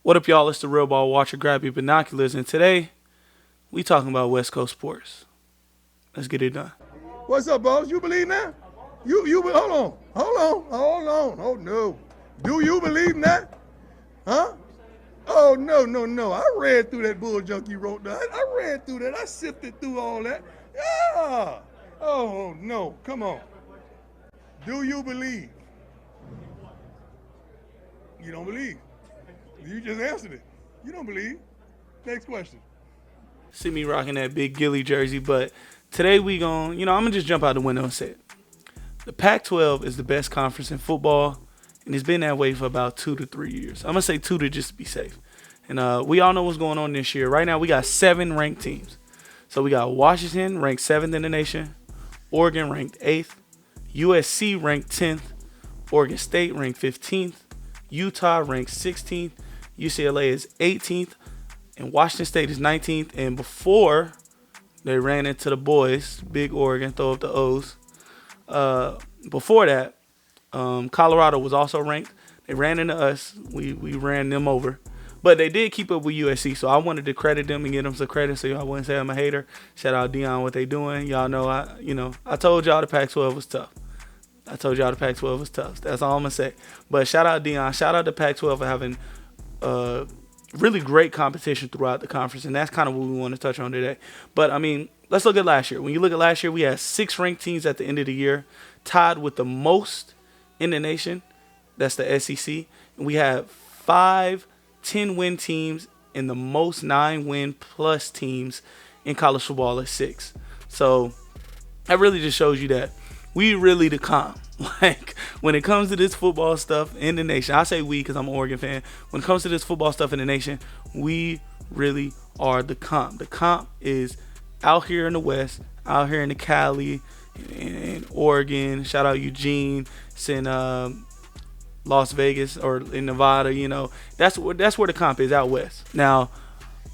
What up, y'all? It's the Real Ball Watcher. Grab your binoculars, and today we talking about West Coast sports. Let's get it done. What's up, boss? You believe that? Hold on. Oh no. Do you believe that? Huh? Oh no. I read through that bull junk you wrote down. I read through that. I sifted through all that. Yeah. Oh no. Come on. Do you believe? You don't believe. You just answered it. You don't believe. Next question. See me rocking that big Gilly jersey, but today I'm gonna just jump out the window and say it. The Pac-12 is the best conference in football, and it's been that way for about 2 to 3 years. I'm gonna say 2 to just be safe. And we all know what's going on this year. Right now, we got 7 ranked teams. So we got Washington ranked 7th in the nation, Oregon ranked 8th, USC ranked 10th, Oregon State ranked 15th, Utah ranked 16th, UCLA is 18th, and Washington State is 19th. And before they ran into the boys, big Oregon, throw up the O's. Before that, Colorado was also ranked. They ran into us. We ran them over. But they did keep up with USC, so I wanted to credit them and give them some credit so y'all wouldn't say I'm a hater. Shout out Deion, what they doing. Y'all know I told y'all the Pac-12 was tough. That's all I'm going to say. But shout out Deion. Shout out the Pac-12 for having really great competition throughout the conference, and that's kind of what we want to touch on today. But, I mean, let's look at last year. When you look at last year, we had 6 ranked teams at the end of the year, tied with the most in the nation. That's the SEC. And we had 5 10-win teams and the most 9-win-plus teams in college football at 6. So that really just shows you that we really the comp. Like, when it comes to this football stuff in the nation, I say we because I'm an Oregon fan. When it comes to this football stuff in the nation, we really are the comp. The comp is out here in the West, out here in the Cali, in Oregon. Shout out Eugene. It's in Las Vegas or in Nevada. That's where the comp is, out west. Now,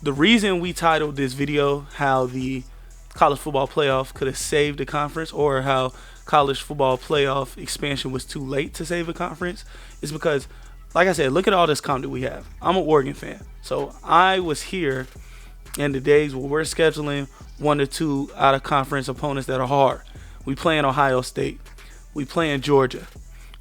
the reason we titled this video how the college football playoff could have saved the conference, or how college football playoff expansion was too late to save a conference, is because, like I said, look at all this comp that we have. I'm an Oregon fan, so I was here in the days where we're scheduling 1 or 2 out of conference opponents that are hard. We playing Ohio State, we playing Georgia,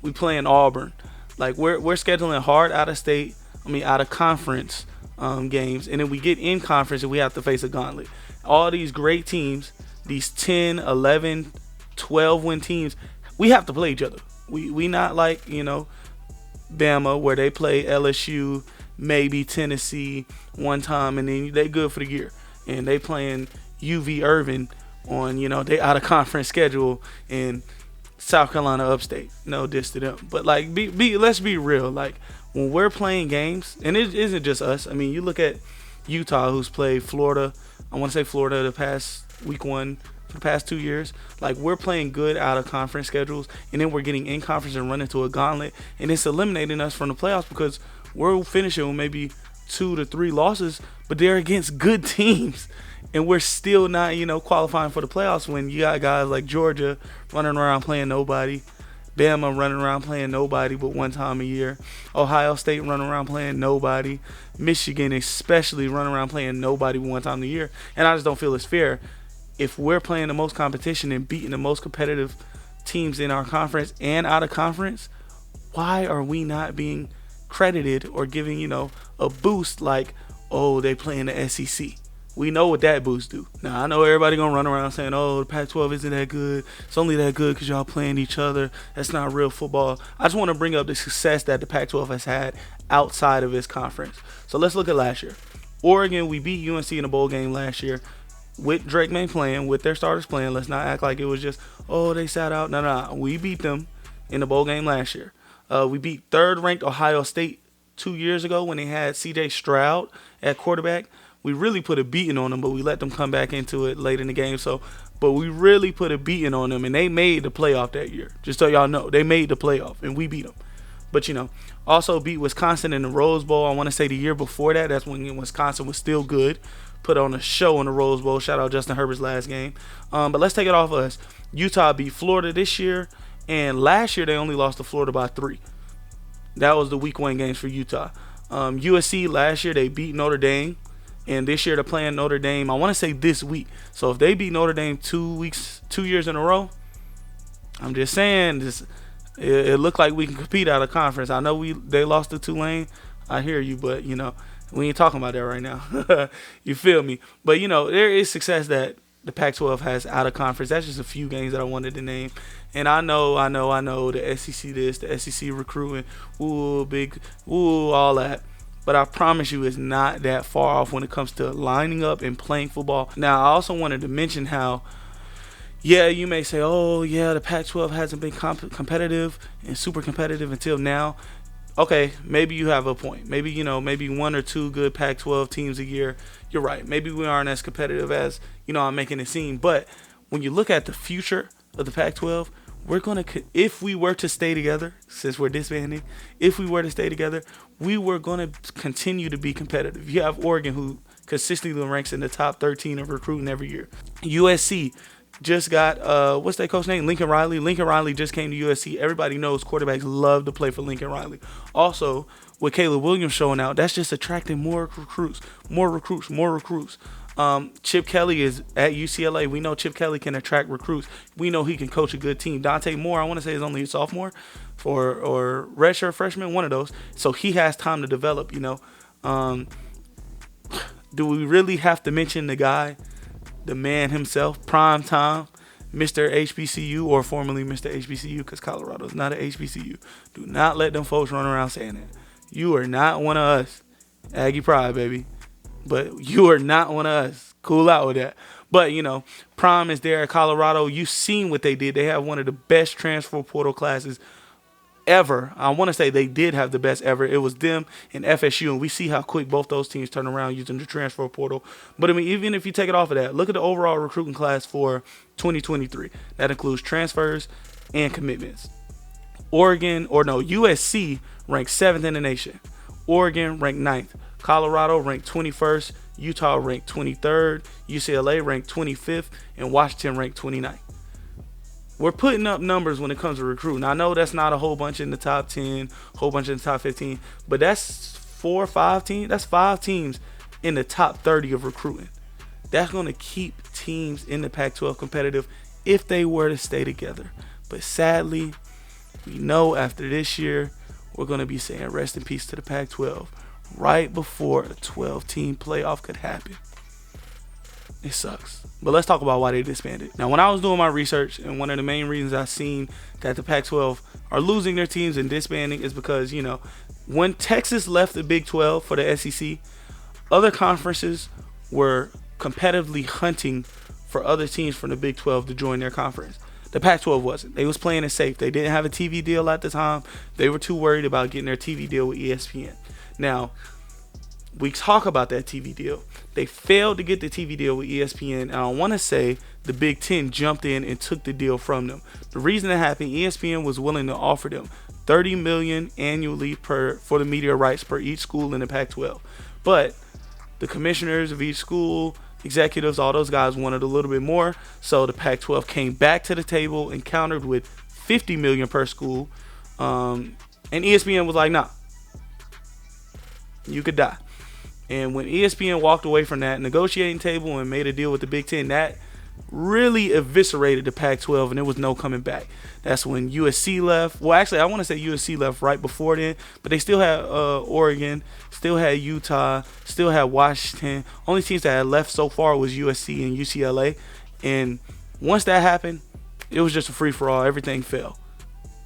we playing Auburn. Like, we're scheduling hard out of conference games, and then we get in conference and we have to face a gauntlet. All these great teams, these 10, 11, 12-win teams, we have to play each other. We not like, Bama, where they play LSU, maybe Tennessee one time, and then they good for the year. And they playing UV Irving on, they out of conference schedule in South Carolina upstate. No diss to them. But, like, let's be real. Like, when we're playing games, and it isn't just us. I mean, you look at Utah, who's played Florida. I want to say Florida the past week 1 for the past 2 years. Like, we're playing good out of conference schedules, and then we're getting in conference and running to a gauntlet, and it's eliminating us from the playoffs because we're finishing with maybe 2 to 3 losses, but they're against good teams, and we're still not, qualifying for the playoffs when you got guys like Georgia running around playing nobody, Bama running around playing nobody but one time a year, Ohio State running around playing nobody, Michigan especially running around playing nobody one time a year. And I just don't feel it's fair. If we're playing the most competition and beating the most competitive teams in our conference and out of conference, why are we not being credited or giving, a boost like, oh, they play in the SEC? We know what that boost do. Now, I know everybody going to run around saying, oh, the Pac-12 isn't that good. It's only that good because y'all playing each other. That's not real football. I just want to bring up the success that the Pac-12 has had outside of its conference. So let's look at last year. Oregon, we beat UNC in a bowl game last year with Drake May playing, with their starters playing. Let's not act like it was just, oh, they sat out. No. We beat them in the bowl game last year. We beat 3rd-ranked Ohio State 2 years ago when they had C.J. Stroud at quarterback. We really put a beating on them, but we let them come back into it late in the game. But we really put a beating on them, and they made the playoff that year. Just so y'all know, they made the playoff, and we beat them. But, also beat Wisconsin in the Rose Bowl. I want to say the year before that. That's when Wisconsin was still good. Put on a show in the Rose Bowl. Shout out Justin Herbert's last game. But let's take it off us. Utah beat Florida this year, and last year they only lost to Florida by 3. That was the week 1 games for Utah. USC last year, they beat Notre Dame. And this year they're playing Notre Dame, I want to say this week. So if they beat Notre Dame 2 years in a row, I'm just saying, it looked like we can compete out of conference. I know they lost to Tulane. I hear you, but, we ain't talking about that right now. You feel me? But, there is success that the Pac-12 has out of conference. That's just a few games that I wanted to name. And I know the SEC this, the SEC recruiting, all that. But I promise you it's not that far off when it comes to lining up and playing football. Now, I also wanted to mention how, you may say, the Pac-12 hasn't been competitive and super competitive until now. Okay, maybe you have a point. Maybe, maybe one or two good Pac-12 teams a year. You're right. Maybe we aren't as competitive as, I'm making it seem. But when you look at the future of the Pac-12, if we were to stay together, since we're disbanding, if we were to stay together, we were going to continue to be competitive. You have Oregon, who consistently ranks in the top 13 of recruiting every year. USC just got, what's that coach name? Lincoln Riley. Lincoln Riley just came to USC. Everybody knows quarterbacks love to play for Lincoln Riley. Also, with Caleb Williams showing out, that's just attracting more recruits. Chip Kelly is at UCLA. We know Chip Kelly can attract recruits. We know he can coach a good team. Dante Moore, I want to say, is only a sophomore or redshirt freshman, one of those. So he has time to develop, Do we really have to mention the guy, the man himself, prime time, Mr. HBCU, or formerly Mr. HBCU, because Colorado is not an HBCU. Do not let them folks run around saying that. You are not one of us. Aggie pride, baby. But you are not one of us. Cool out with that. But, Prime is there at Colorado. You've seen what they did. They have one of the best transfer portal classes ever. I want to say they did have the best ever. It was them and FSU, and we see how quick both those teams turn around using the transfer portal. But, even if you take it off of that, look at the overall recruiting class for 2023. That includes transfers and commitments. USC ranked 7th in the nation. Oregon ranked 9th. Colorado ranked 21st, Utah ranked 23rd, UCLA ranked 25th, and Washington ranked 29th. We're putting up numbers when it comes to recruiting. I know that's not a whole bunch in the top 10, whole bunch in the top 15, but that's 4 or 5 teams. That's 5 teams in the top 30 of recruiting. That's going to keep teams in the Pac-12 competitive if they were to stay together. But sadly, we know after this year, we're going to be saying rest in peace to the Pac-12. Right before a 12-team playoff could happen. It sucks. But let's talk about why they disbanded. Now, when I was doing my research, and one of the main reasons I seen that the Pac-12 are losing their teams and disbanding is because, when Texas left the Big 12 for the SEC, other conferences were competitively hunting for other teams from the Big 12 to join their conference. The Pac-12 wasn't. They was playing it safe. They didn't have a TV deal at the time. They were too worried about getting their TV deal with ESPN. Now, we talk about that TV deal. They failed to get the TV deal with ESPN, and I want to say the Big Ten jumped in and took the deal from them. The reason that happened, ESPN was willing to offer them $30 million annually for the media rights per each school in the Pac-12. But the commissioners of each school, executives, all those guys wanted a little bit more, so the Pac-12 came back to the table and countered with $50 million per school, and ESPN was like, nah. You could die. And when ESPN walked away from that negotiating table and made a deal with the Big Ten, that really eviscerated the Pac-12, and there was no coming back. That's when USC left. Well, actually, I want to say USC left right before then, but they still had Oregon, still had Utah, still had Washington. Only teams that had left so far was USC and UCLA. And once that happened, it was just a free-for-all. Everything fell.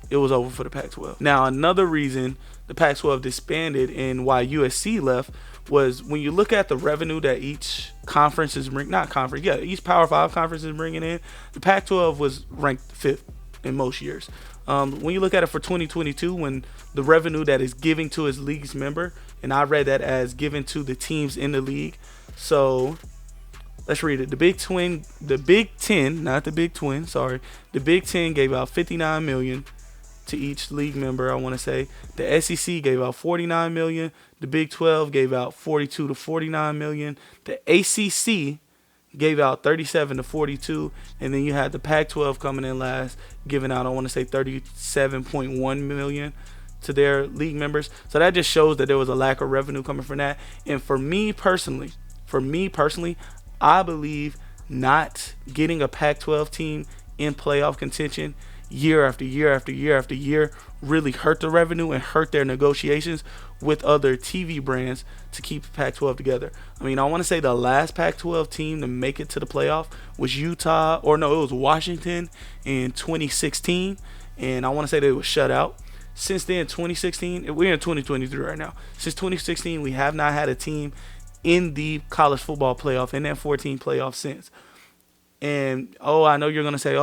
It was over for the Pac-12. Now, another reason the Pac-12 disbanded and why USC left was when you look at the revenue that each conference is each Power 5 conference is bringing in, the Pac-12 was ranked 5th in most years. When you look at it for 2022, when the revenue that is giving to its league's member, and I read that as given to the teams in the league. So let's read it. The Big Ten, not the Big Twin, sorry. The Big Ten gave out $59 million to each league member, I want to say. The SEC gave out $49 million. The Big 12 gave out $42 to $49 million. The ACC gave out $37 to $42, and then you had the Pac-12 coming in last, giving out, I want to say, $37.1 million to their league members. So that just shows that there was a lack of revenue coming from that. And for me personally, I believe not getting a Pac-12 team in playoff contention year after year after year after year really hurt the revenue and hurt their negotiations with other TV brands to keep Pac-12 together. I mean, I want to say the last Pac-12 team to make it to the playoff was Utah, or no, it was Washington in 2016, and I want to say they were shut out. Since then, 2016, we're in 2023 right now. Since 2016, we have not had a team in the college football playoff, in that 14 playoff since. And, I know you're going to say,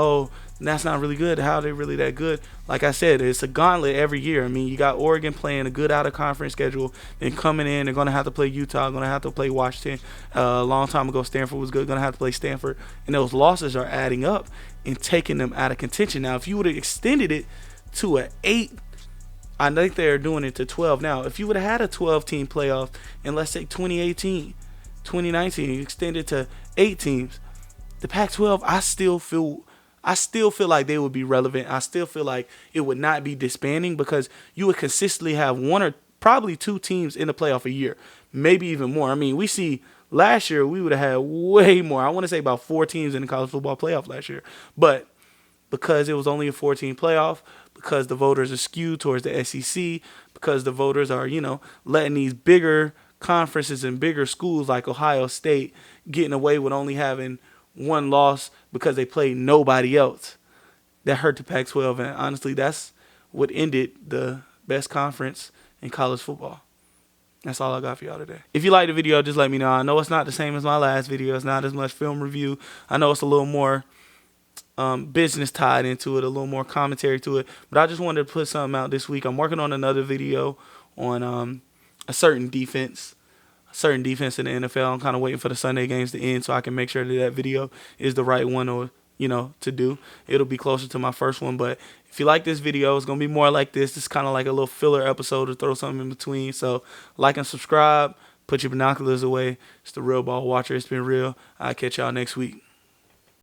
that's not really good. How are they really that good? Like I said, it's a gauntlet every year. I mean, you got Oregon playing a good out-of-conference schedule. Then coming in, they're going to have to play Utah, going to have to play Washington. A long time ago, Stanford was good, going to have to play Stanford. And those losses are adding up and taking them out of contention. Now, if you would have extended it to an 8, I think they're doing it to 12 now. If you would have had a 12-team playoff in, let's say, 2018, 2019, you extended to 8 teams, the Pac-12, I still feel like they would be relevant. I still feel like it would not be disbanding because you would consistently have 1 or probably 2 teams in the playoff a year, maybe even more. I mean, we see last year we would have had way more. I want to say about 4 teams in the college football playoff last year. But because it was only a 14 playoff, because the voters are skewed towards the SEC, because the voters are, letting these bigger conferences and bigger schools like Ohio State getting away with only having 1 loss because they played nobody else, that hurt the Pac-12. And honestly, that's what ended the best conference in college football. That's all I got for y'all today. If you like the video, just let me know. I know it's not the same as my last video. It's not as much film review. I know it's a little more business tied into it, a little more commentary to it. But I just wanted to put something out this week. I'm working on another video on a certain defense in the NFL. I'm kind of waiting for the Sunday games to end so I can make sure that video is the right one to do. It'll be closer to my first one. But if you like this video, it's going to be more like this. It's kind of like a little filler episode to throw something in between. So like and subscribe. Put your binoculars away. It's the Real Ball Watcher. It's been real. I'll catch y'all next week.